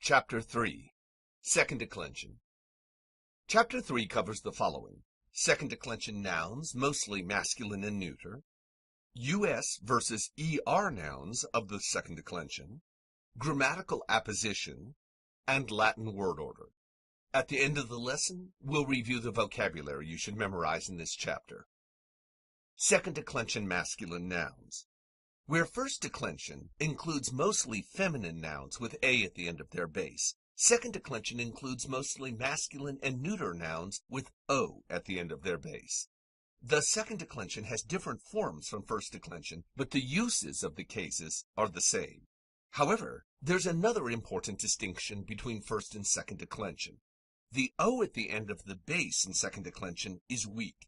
Chapter 3. Second Declension. Chapter 3 covers the following: second declension nouns, mostly masculine and neuter, US versus ER nouns of the second declension, grammatical apposition, and Latin word order. At the end of the lesson, we'll review the vocabulary you should memorize in this chapter. Second declension masculine nouns. Where first declension includes mostly feminine nouns with A at the end of their base, second declension includes mostly masculine and neuter nouns with O at the end of their base. The second declension has different forms from first declension, but the uses of the cases are the same. However, there's another important distinction between first and second declension. The O at the end of the base in second declension is weak,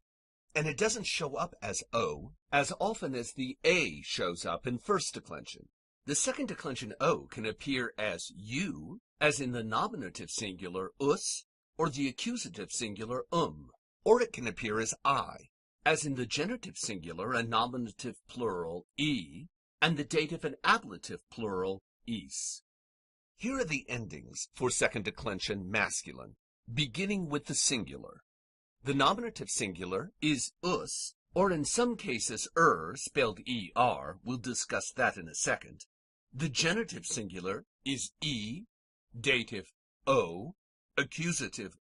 and it doesn't show up as O as often as the A shows up in first declension. The second declension O can appear as U, as in the nominative singular us, or the accusative singular or it can appear as I, as in the genitive singular and nominative plural e, and the dative and ablative plural is. Here are the endings for second declension masculine, beginning with the singular. The nominative singular is us, or in some cases spelled er. We'll discuss that in a second. The genitive singular is e, dative o, accusative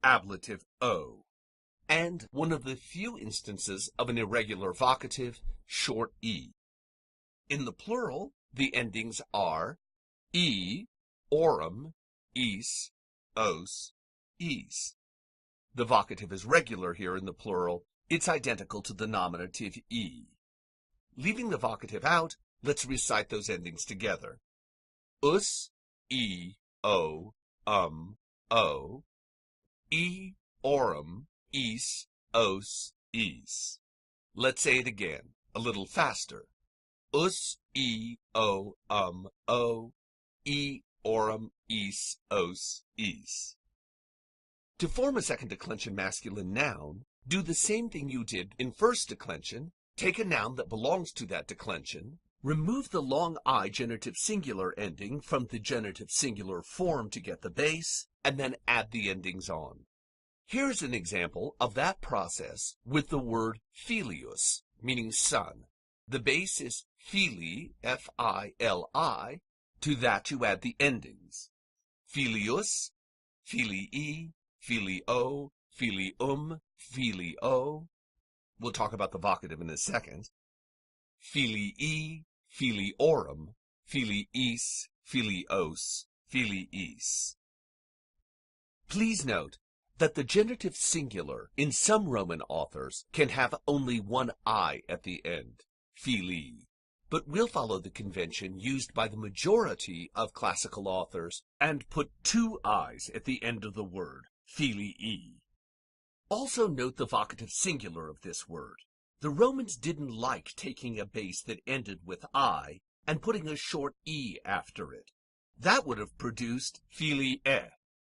ablative o, and one of the few instances of an irregular vocative, short e. In the plural, the endings are e, orum, is, os, is. The vocative is regular here in the plural. It's identical to the nominative e. Leaving the vocative out, let's recite those endings together. Us, e, o, o. E, orum, is, os, is. Let's say it again, a little faster. Us, e, o, o. E, orum, is, os, is. To form a second declension masculine noun, do the same thing you did in first declension. Take a noun that belongs to that declension, remove the long I genitive singular ending from the genitive singular form to get the base, and then add the endings on. Here's an example of that process with the word filius, meaning son. The base is fili, F-I-L-I. To that you add the endings. Filius, filii, filio, filium, filio. We'll talk about the vocative in a second. Filii, filiorum, filiis, filios, filiis. Please note that the genitive singular in some Roman authors can have only one I at the end, filii. But we'll follow the convention used by the majority of classical authors and put two I's at the end of the word, filii. Also note the vocative singular of this word. The Romans didn't like taking a base that ended with I and putting a short e after it. That would have produced filie,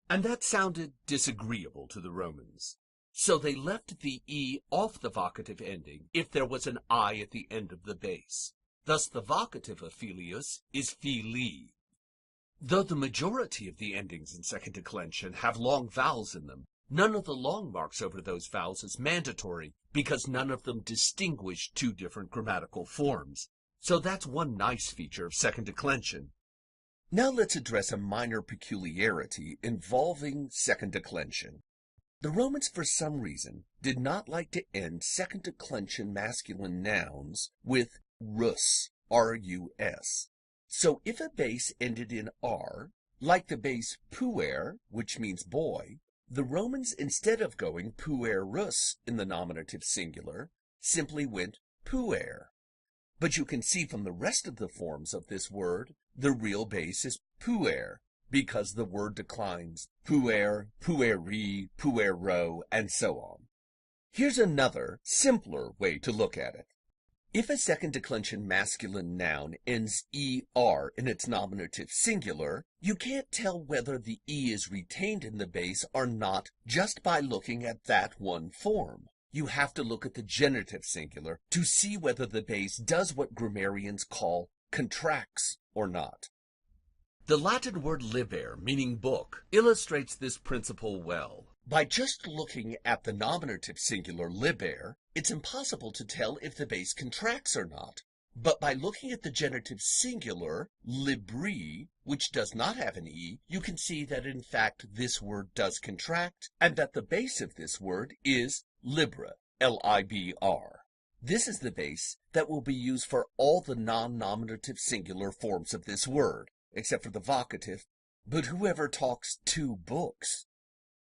and that sounded disagreeable to the Romans. So they left the e off the vocative ending if there was an I at the end of the base. Thus the vocative of filius is filii. Though the majority of the endings in second declension have long vowels in them, none of the long marks over those vowels is mandatory because none of them distinguish two different grammatical forms. So that's one nice feature of second declension. Now let's address a minor peculiarity involving second declension. The Romans, for some reason, did not like to end second declension masculine nouns with rus, R-U-S. So if a base ended in R, like the base puer, which means boy, the Romans, instead of going puerus in the nominative singular, simply went puer. But you can see from the rest of the forms of this word, the real base is puer, because the word declines puer, pueri, puero, and so on. Here's another, simpler way to look at it. If a second declension masculine noun ends er in its nominative singular, you can't tell whether the e is retained in the base or not just by looking at that one form. You have to look at the genitive singular to see whether the base does what grammarians call contracts or not. The Latin word libere, meaning book, illustrates this principle well. By just looking at the nominative singular libere, it's impossible to tell if the base contracts or not. But by looking at the genitive singular, libri, which does not have an E, you can see that in fact this word does contract, and that the base of this word is libra, L-I-B-R. This is the base that will be used for all the non-nominative singular forms of this word, except for the vocative, but whoever talks two books?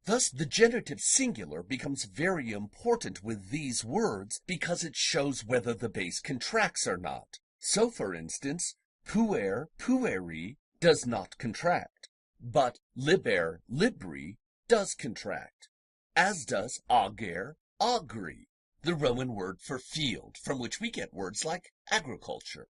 Thus, the genitive singular becomes very important with these words because it shows whether the base contracts or not. So, for instance, puer, pueri does not contract, but liber, libri does contract, as does ager, agri, the Roman word for field, from which we get words like agriculture.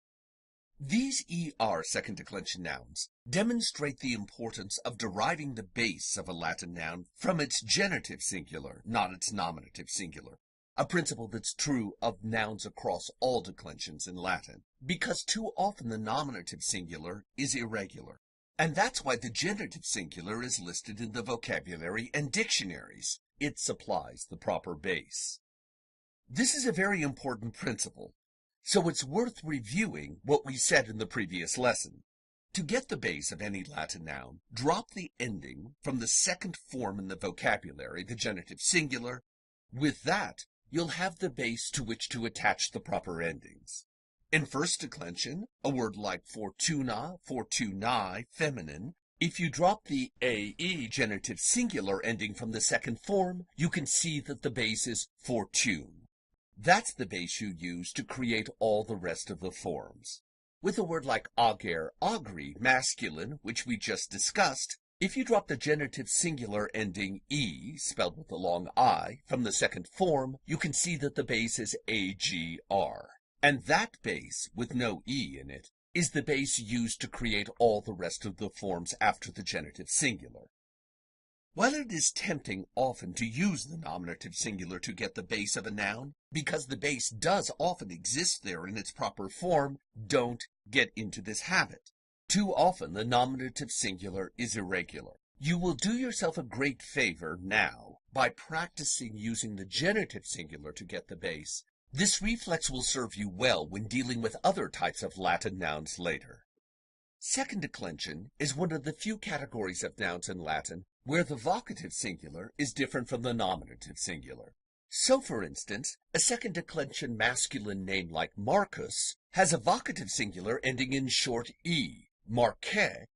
These ER second declension nouns demonstrate the importance of deriving the base of a Latin noun from its genitive singular, not its nominative singular, a principle that's true of nouns across all declensions in Latin, because too often the nominative singular is irregular. And that's why the genitive singular is listed in the vocabulary and dictionaries. It supplies the proper base. This is a very important principle, so it's worth reviewing what we said in the previous lesson. To get the base of any Latin noun, drop the ending from the second form in the vocabulary, the genitive singular. With that, you'll have the base to which to attach the proper endings. In first declension, a word like fortuna, fortunae, feminine, if you drop the AE genitive singular ending from the second form, you can see that the base is fortune. That's the base you use to create all the rest of the forms. With a word like ager, agri, masculine, which we just discussed, if you drop the genitive singular ending E, spelled with a long I, from the second form, you can see that the base is AGR. And that base, with no E in it, is the base used to create all the rest of the forms after the genitive singular. While it is tempting often to use the nominative singular to get the base of a noun, because the base does often exist there in its proper form, don't get into this habit. Too often the nominative singular is irregular. You will do yourself a great favor now by practicing using the genitive singular to get the base. This reflex will serve you well when dealing with other types of Latin nouns later. Second declension is one of the few categories of nouns in Latin where the vocative singular is different from the nominative singular. So, for instance, a second declension masculine name like Marcus has a vocative singular ending in short E, Marque.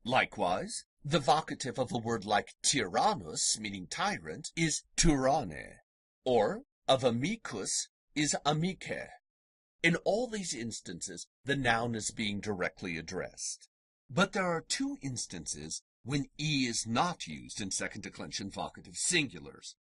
Likewise, the vocative of a word like tyrannus, meaning tyrant, is tyranne, or of amicus is amice. In all these instances, the noun is being directly addressed. But there are two instances when E is not used in second declension vocative singulars.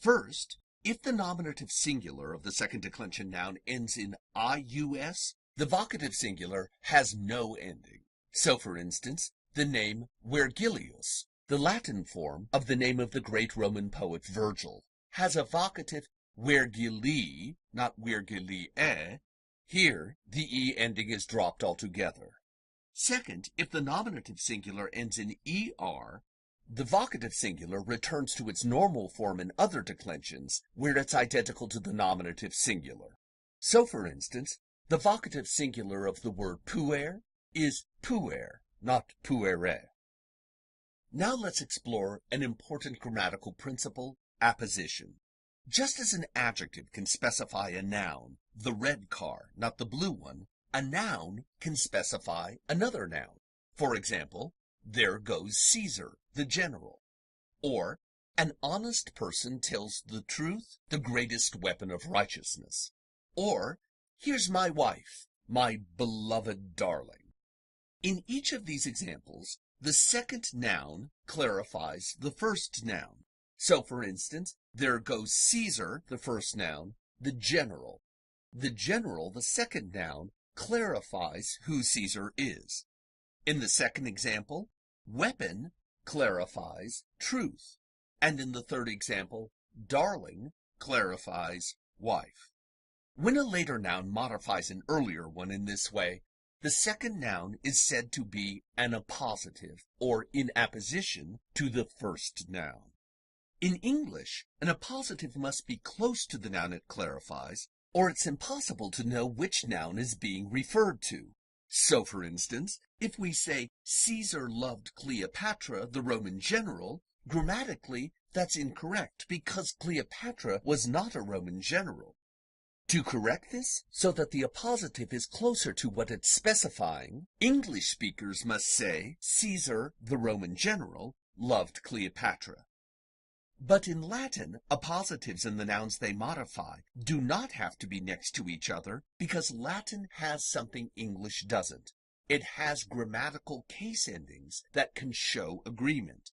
First, if the nominative singular of the second declension noun ends in ius, the vocative singular has no ending. So, for instance, the name Virgilius, the Latin form of the name of the great Roman poet Virgil, has a vocative Virgilii, not Virgilie. Here, the E ending is dropped altogether. Second, if the nominative singular ends in ER, the vocative singular returns to its normal form in other declensions, where it's identical to the nominative singular. So, for instance, the vocative singular of the word puer is puer, not puere. Now let's explore an important grammatical principle, apposition. Just as an adjective can specify a noun, the red car, not the blue one, a noun can specify another noun. For example, there goes Caesar, the general. Or, an honest person tells the truth, the greatest weapon of righteousness. Or, here's my wife, my beloved darling. In each of these examples, the second noun clarifies the first noun. So, for instance, there goes Caesar, the first noun, the general. The general, the second noun, clarifies who Caesar is. In the second example, weapon clarifies truth. And in the third example, darling clarifies wife. When a later noun modifies an earlier one in this way, the second noun is said to be an appositive, or in apposition to the first noun. In English, an appositive must be close to the noun it clarifies, or it's impossible to know which noun is being referred to. So, for instance, if we say Caesar loved Cleopatra, the Roman general, grammatically that's incorrect because Cleopatra was not a Roman general. To correct this, so that the appositive is closer to what it's specifying, English speakers must say Caesar, the Roman general, loved Cleopatra. But in Latin, appositives in the nouns they modify do not have to be next to each other because Latin has something English doesn't. It has grammatical case endings that can show agreement.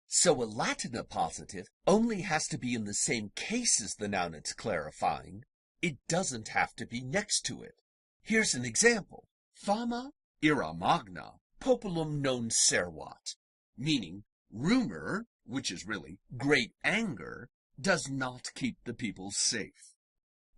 So a Latin appositive only has to be in the same case as the noun it's clarifying. It doesn't have to be next to it. Here's an example. Fama ira magna populum non servat, meaning rumor, which is really great anger, does not keep the people safe.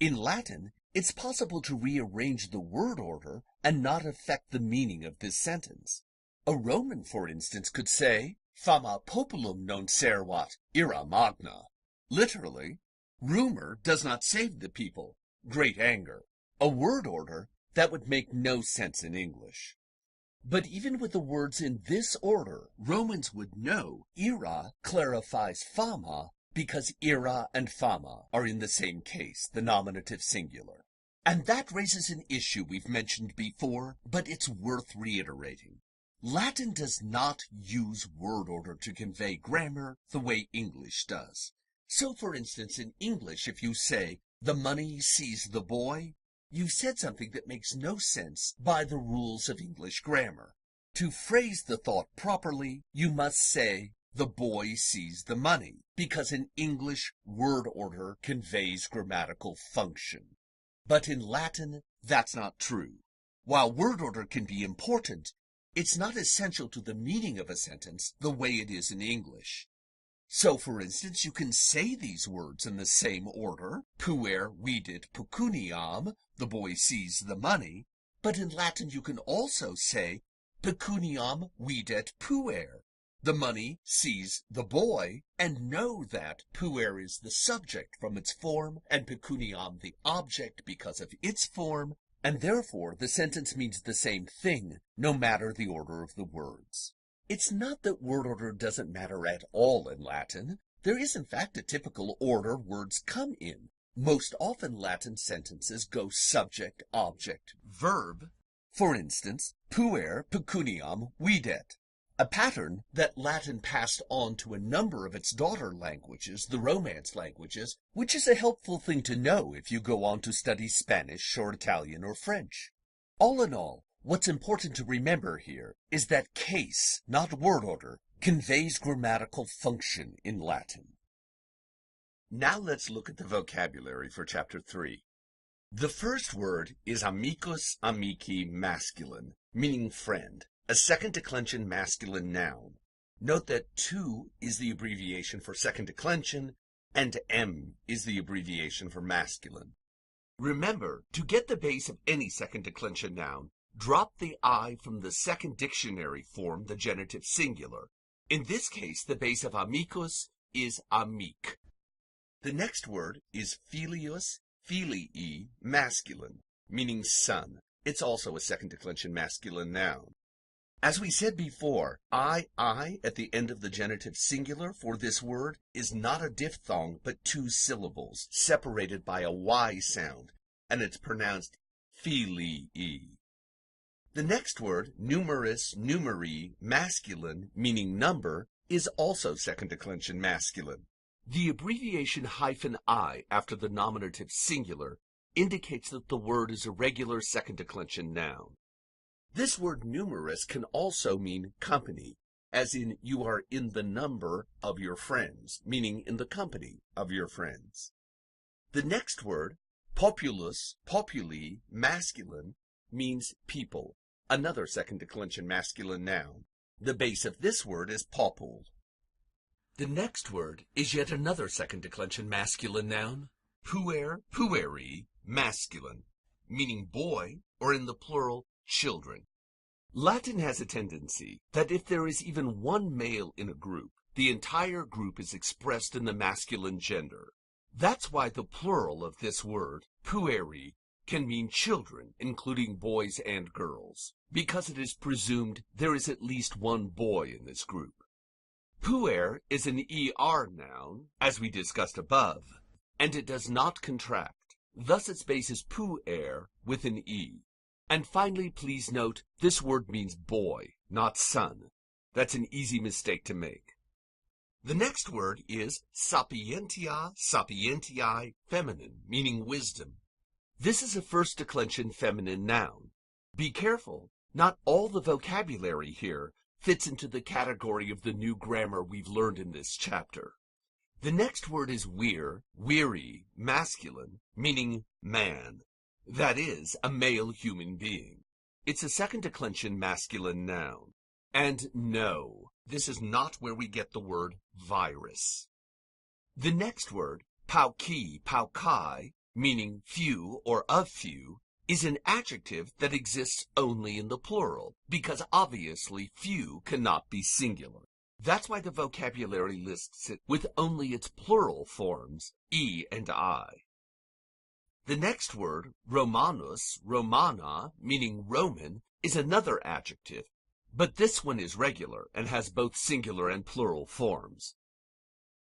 In Latin, it's possible to rearrange the word order and not affect the meaning of this sentence. A Roman, for instance, could say, Fama populum non servat ira magna. Literally, rumor does not save the people, great anger. A word order that would make no sense in English. But even with the words in this order, Romans would know ira clarifies fama because ira and fama are in the same case, the nominative singular. And that raises an issue we've mentioned before, but it's worth reiterating. Latin does not use word order to convey grammar the way English does. So, for instance, in English, if you say, the money sees the boy, you've said something that makes no sense by the rules of English grammar. To phrase the thought properly, you must say, the boy sees the money, because in English, word order conveys grammatical function. But in Latin, that's not true. While word order can be important, it's not essential to the meaning of a sentence the way it is in English. So, for instance, you can say these words in the same order, puer vidit pecuniam, the boy sees the money, but in Latin you can also say, pecuniam videt puer, the money sees the boy, and know that puer is the subject from its form, and pecuniam the object because of its form, and therefore the sentence means the same thing, no matter the order of the words. It's not that word order doesn't matter at all in Latin. There is, in fact, a typical order words come in. Most often Latin sentences go subject, object, verb. For instance, puer pecuniam videt, a pattern that Latin passed on to a number of its daughter languages, the Romance languages, which is a helpful thing to know if you go on to study Spanish or Italian or French. All in all, what's important to remember here is that case, not word order, conveys grammatical function in Latin. Now let's look at the vocabulary for Chapter 3. The first word is amicus amici masculine, meaning friend, a second declension masculine noun. Note that 2 is the abbreviation for second declension, and M is the abbreviation for masculine. Remember, to get the base of any second declension noun, drop the I from the second dictionary form, the genitive singular. In this case, the base of amicus is amic. The next word is filius, filii, masculine, meaning son. It's also a second declension masculine noun. As we said before, I at the end of the genitive singular for this word is not a diphthong but 2 syllables, separated by a Y sound, and it's pronounced filii. The next word, numerus, numeri, masculine, meaning number, is also second declension masculine. The abbreviation -I after the nominative singular indicates that the word is a regular second declension noun. This word numerous can also mean company, as in you are in the number of your friends, meaning in the company of your friends. The next word, populus, populi, masculine, means people, another second declension masculine noun. The base of this word is popul. The next word is yet another second declension masculine noun, puer, pueri, masculine, meaning boy, or in the plural, children. Latin has a tendency that if there is even one male in a group, the entire group is expressed in the masculine gender. That's why the plural of this word, pueri, can mean children, including boys and girls, because it is presumed there is at least one boy in this group. Puer is an ER noun, as we discussed above, and it does not contract. Thus its base is puer with an E. And finally, please note, this word means boy, not son. That's an easy mistake to make. The next word is sapientia, sapientiae, feminine, meaning wisdom. This is a first declension feminine noun. Be careful, not all the vocabulary here fits into the category of the new grammar we've learned in this chapter. The next word is weary, masculine, meaning man. That is, a male human being. It's a second declension masculine noun. And no, this is not where we get the word virus. The next word, pauki, paukai, meaning few or of few, is an adjective that exists only in the plural, because obviously few cannot be singular. That's why the vocabulary lists it with only its plural forms, e and I. The next word, Romanus, Romana, meaning Roman, is another adjective, but this one is regular and has both singular and plural forms.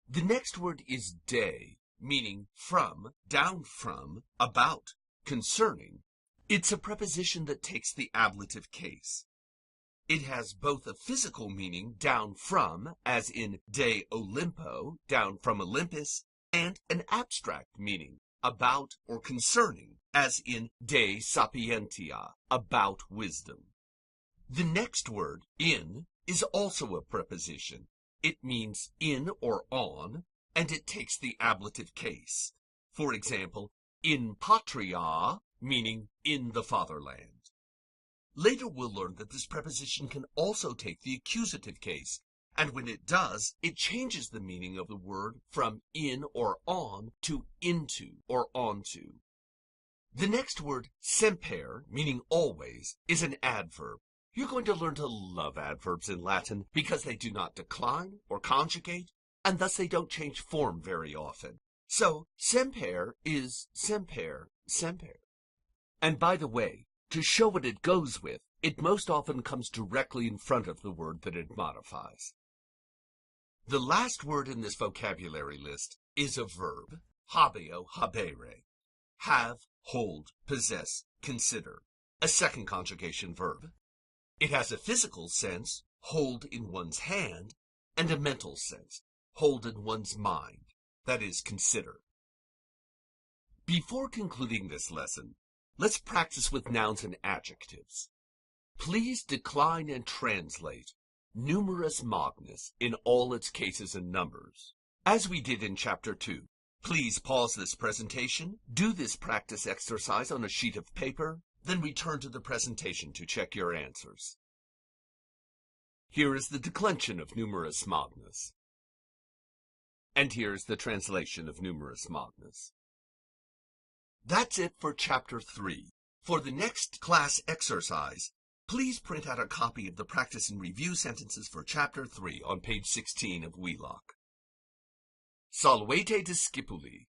The next word is de, meaning from, down from, about, concerning. It's a preposition that takes the ablative case. It has both a physical meaning, down from, as in de Olympo, down from Olympus, and an abstract meaning, about or concerning, as in de sapientia, about wisdom. The next word, in, is also a preposition. It means in or on, and it takes the ablative case. For example, in patria, meaning in the fatherland. Later we'll learn that this preposition can also take the accusative case, and when it does, it changes the meaning of the word from in or on to into or onto. The next word, semper, meaning always, is an adverb. You're going to learn to love adverbs in Latin because they do not decline or conjugate, and thus they don't change form very often. So, semper is semper, semper. And by the way, to show what it goes with, it most often comes directly in front of the word that it modifies. The last word in this vocabulary list is a verb, habeo, habere, have, hold, possess, consider, a second conjugation verb. It has a physical sense, hold in one's hand, and a mental sense, hold in one's mind, that is, consider. Before concluding this lesson, let's practice with nouns and adjectives. Please decline and translate numerus magnus in all its cases and numbers, as we did in Chapter 2. Please pause this presentation, do this practice exercise on a sheet of paper, then return to the presentation to check your answers. Here is the declension of numerus magnus. And here is the translation of numerus magnus. That's it for Chapter 3. For the next class exercise, please print out a copy of the practice and review sentences for Chapter 3 on page 16 of Wheelock. Salvete discipuli.